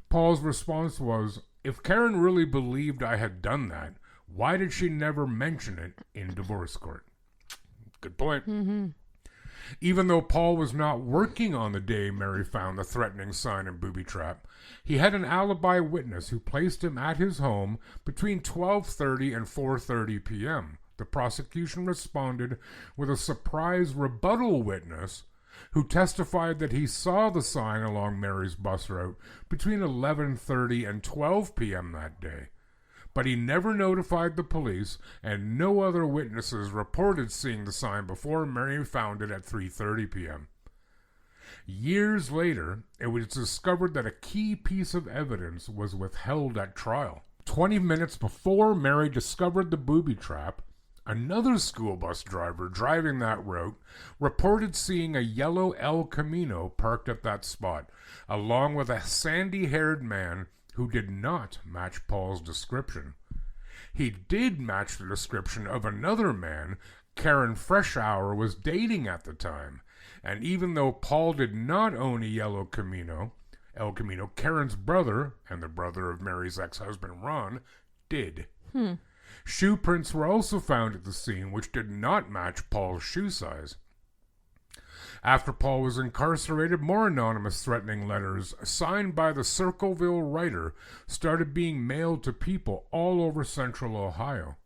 Paul's response was, "If Karen really believed I had done that, why did she never mention it in divorce court?" Good point. Mm-hmm. Even though Paul was not working on the day Mary found the threatening sign and booby trap, he had an alibi witness who placed him at his home between 12:30 and 4:30 p.m. The prosecution responded with a surprise rebuttal witness who testified that he saw the sign along Mary's bus route between 11:30 and 12 p.m. that day. but he never notified the police, and no other witnesses reported seeing the sign before Mary found it at 3:30 p.m. Years later, it was discovered that a key piece of evidence was withheld at trial. 20 minutes before Mary discovered the booby trap, another school bus driver driving that route reported seeing a yellow El Camino parked at that spot, along with a sandy-haired man who did not match Paul's description. He did match the description of another man Karen Freshour was dating at the time, and even though Paul did not own a yellow El Camino, Karen's brother, and the brother of Mary's ex-husband Ron, did. Shoe prints were also found at the scene, which did not match Paul's shoe size. After Paul was incarcerated, more anonymous threatening letters signed by the Circleville writer started being mailed to people all over central Ohio.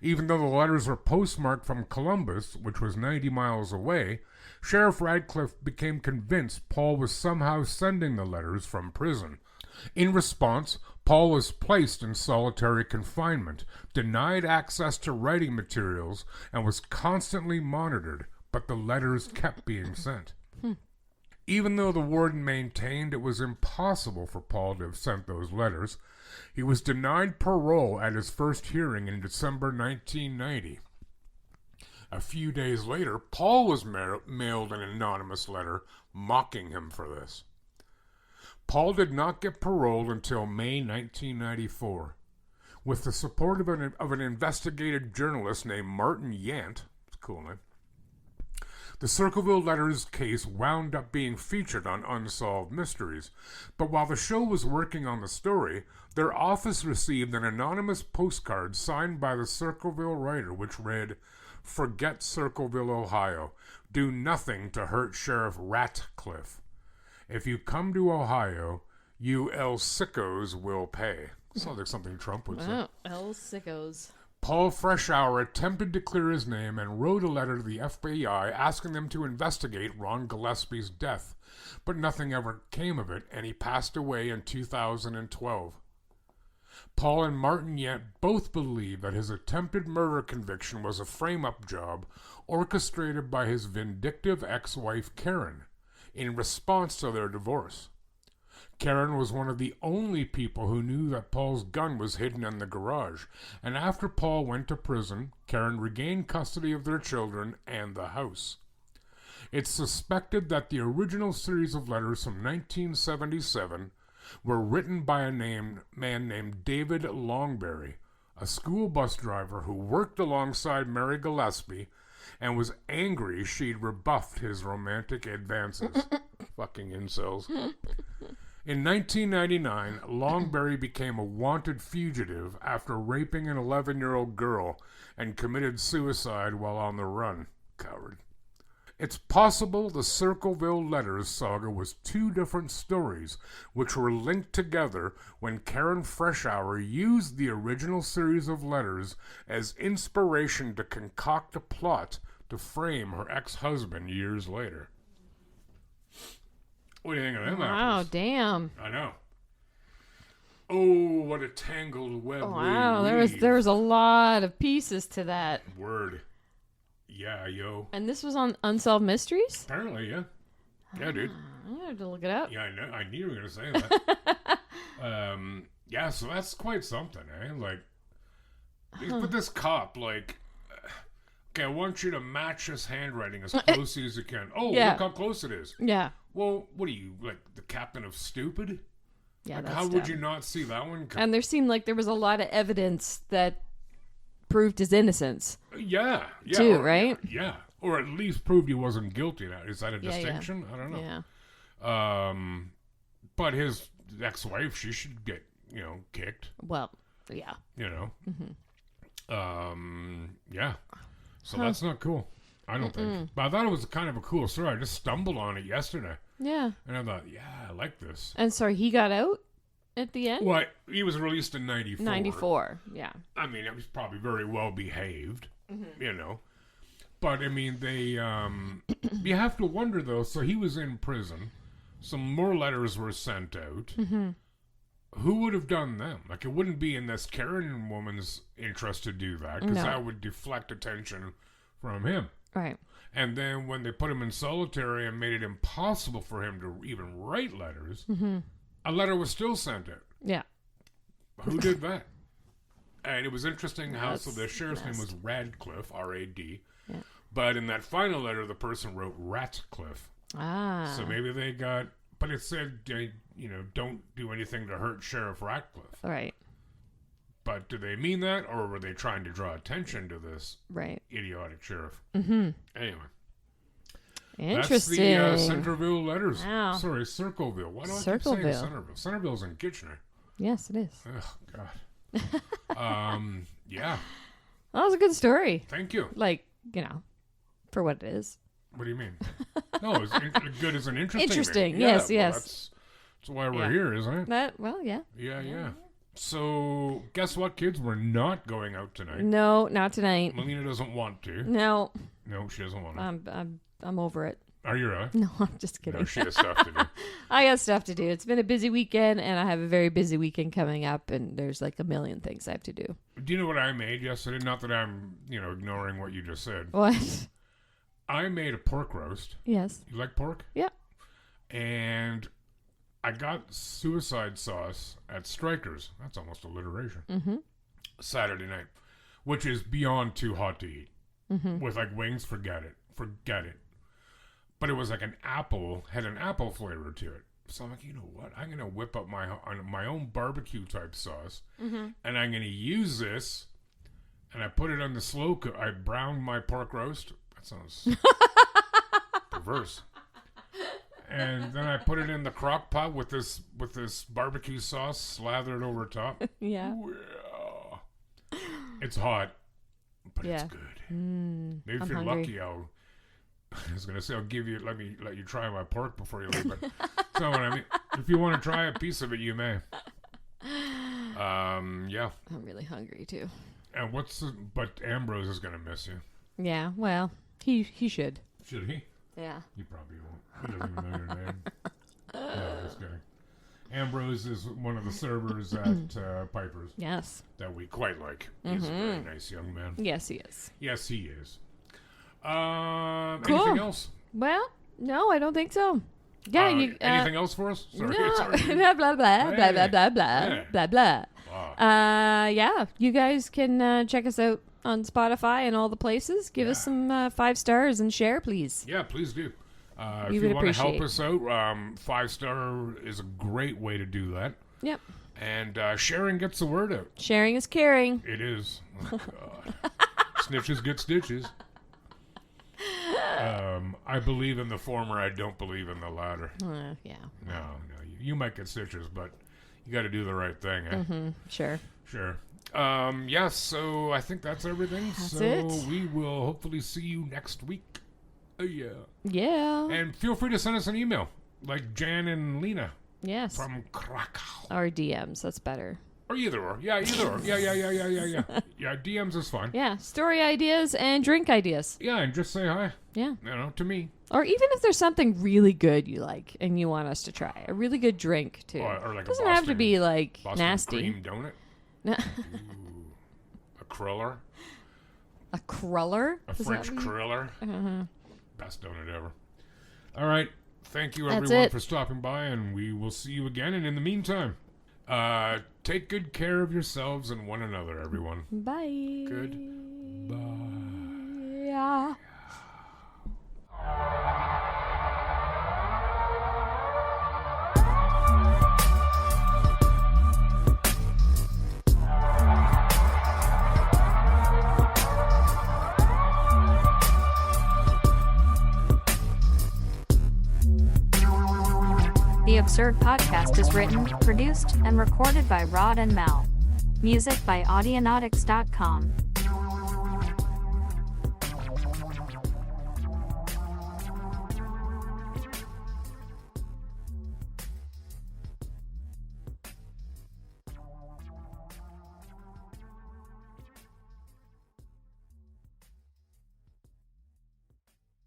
Even though the letters were postmarked from Columbus, which was 90 miles away, Sheriff Radcliffe became convinced Paul was somehow sending the letters from prison. In response, Paul was placed in solitary confinement, denied access to writing materials, and was constantly monitored, but the letters kept being sent. Even though the warden maintained it was impossible for Paul to have sent those letters, he was denied parole at his first hearing in December 1990. A few days later, Paul was mailed an anonymous letter mocking him for this. Paul did not get paroled until May 1994. With the support of an investigative journalist named Martin Yant, it's a cool name, the Circleville letters case wound up being featured on Unsolved Mysteries, but while the show was working on the story, their office received an anonymous postcard signed by the Circleville writer which read, "Forget Circleville, Ohio. Do nothing to hurt Sheriff Ratcliffe. If you come to Ohio, you El Sickos will pay." Sounds like something Trump would say. Oh, El Sickos. Paul Freshour attempted to clear his name and wrote a letter to the FBI asking them to investigate Ron Gillespie's death, but nothing ever came of it, and he passed away in 2012. Paul and Martin Yant both believe that his attempted murder conviction was a frame-up job orchestrated by his vindictive ex-wife Karen in response to their divorce. Karen was one of the only people who knew that Paul's gun was hidden in the garage, and after Paul went to prison, Karen regained custody of their children and the house. It's suspected that the original series of letters from 1977 were written by a man named David Longberry, a school bus driver who worked alongside Mary Gillespie and was angry she'd rebuffed his romantic advances. Fucking incels. In 1999, Longberry became a wanted fugitive after raping an 11-year-old girl and committed suicide while on the run. Coward. It's possible the Circleville letters saga was two different stories which were linked together when Karen Freshour used the original series of letters as inspiration to concoct a plot to frame her ex-husband years later. What do you think of them apples? Wow, damn. I know. Oh, what a tangled web. Wow, we there was a lot of pieces to that. Word. Yeah, yo. And this was on Unsolved Mysteries? Apparently, yeah. Yeah, dude. I had to look it up. Yeah, I know. I knew you were gonna say that. Yeah, so that's quite something, eh? Like, but this cop, like, okay, I want you to match his handwriting as closely as you can. Oh, yeah. Look how close it is. Yeah. Well, what are you, like, the captain of stupid? Yeah, Like, that's how dumb. would you not see that one coming? And there seemed like there was a lot of evidence that proved his innocence. Yeah. Too, right? Yeah. Or at least proved he wasn't guilty. Now, is that a Yeah, distinction? I don't know. Yeah. But his ex-wife, she should get, kicked. Well, yeah. Yeah. So that's not cool. I don't think. But I thought it was kind of a cool story. I just stumbled on it yesterday. Yeah. And I thought, yeah, I like this. And sorry, he got out at the end? Well, he was released in 94. 94, yeah. I mean, it was probably very well behaved, But, I mean, they, you have to wonder, though, so he was in prison. Some more letters were sent out. who would have done them? Like, it wouldn't be in this Karen woman's interest to do that, because No. that would deflect attention from him. Right. And then when they put him in solitary and made it impossible for him to even write letters, a letter was still sent out. Yeah. Who did that? And it was interesting how, so the That's sheriff's name was nasty. Radcliffe, R-A-D. Yeah. But in that final letter, the person wrote Ratcliffe. Ah. So maybe they got, but it said, don't do anything to hurt Sheriff Ratcliffe. Right. But do they mean that, or were they trying to draw attention to this Right. idiotic sheriff? Mm-hmm. Anyway. Interesting. That's the Centerville letters. Wow. Sorry, Circleville. Why do I keep Circleville. saying Centerville? Centerville's in Kitchener. Yes, it is. Oh, God. Yeah. That was a good story. Thank you. Like, for what it is. What do you mean? No, it's good as an interesting. Interesting. Thing. Yes, well, yes. That's why we're Yeah. here, isn't it? Yeah. Yeah. So, guess what, kids? We're not going out tonight. No, not tonight. Melina doesn't want to. No, No, she doesn't want to. I'm over it. Are you really? No, I'm just kidding. No, she has stuff to do. I got stuff to do. It's been a busy weekend, and I have a very busy weekend coming up, and there's like a million things I have to do. Do you know what I made yesterday? Not that I'm, ignoring what you just said. What? I made a pork roast. Yes. You like pork? Yeah. And I got suicide sauce at Strikers. That's almost alliteration. Mm-hmm. Saturday night, which is beyond too hot to eat. Mm-hmm. With like wings, forget it. But it was like had an apple flavor to it. So I'm like, you know what? I'm going to whip up my own barbecue type sauce, and I'm going to use this, and I put it on the slow cook. I browned my pork roast. That sounds perverse. And then I put it in the crock pot with this barbecue sauce slathered over top. Yeah. Well, it's hot, but Yeah. it's good. Maybe if I'm you're hungry. lucky, I was gonna say let you try my pork before you leave, but that's not what I mean. If you want to try a piece of it, you may. Yeah. I'm really hungry too. And but Ambrose is gonna miss you. Yeah. Well, he should. Should he? Yeah. He probably won't. He doesn't even know your name. No, just kidding. Ambrose is one of the servers at Piper's Yes. that we quite like. He's a very nice young man. Yes, he is. Yes, he is. Cool. Anything else? Well, no, I don't think so. Yeah. Anything else for us? Sorry. No. Sorry. blah blah blah blah blah blah blah Hey. blah blah. Wow. Yeah, you guys can check us out on Spotify and all the places. Give us some 5 stars and share, please. Yeah, please do. If We you would want to help appreciate. us out, 5-star is a great way to do that. Yep. And sharing gets the word out. Sharing is caring. It is. Oh, God. Snitches get stitches. I believe in the former. I don't believe in the latter. Yeah. No. You might get stitches, but you got to do the right thing, eh? Sure. Sure. So I think that's everything. That's so it. we will hopefully see you next week. Yeah. Yeah. And feel free to send us an email, like Jan and Lena Yes. from Krakow. Our DMs. That's better. Or either or. Yeah, either or. Yeah. Yeah, DMs is fine. Yeah. Story ideas and drink ideas. Yeah, and just say hi, Yeah. to me. Or even if there's something really good you like and you want us to try. A really good drink, too. Or like Doesn't a have to be, like, Boston nasty. cream donut. Ooh, a cruller. A cruller? A Is that French what you- cruller. Best donut ever. All right. Thank you, That's everyone, it. for stopping by, and we will see you again. And in the meantime, take good care of yourselves and one another, everyone. Bye. Good. Bye. Yeah. The Absurd Podcast is written, produced, and recorded by Rod and Mal. Music by Audionautics.com.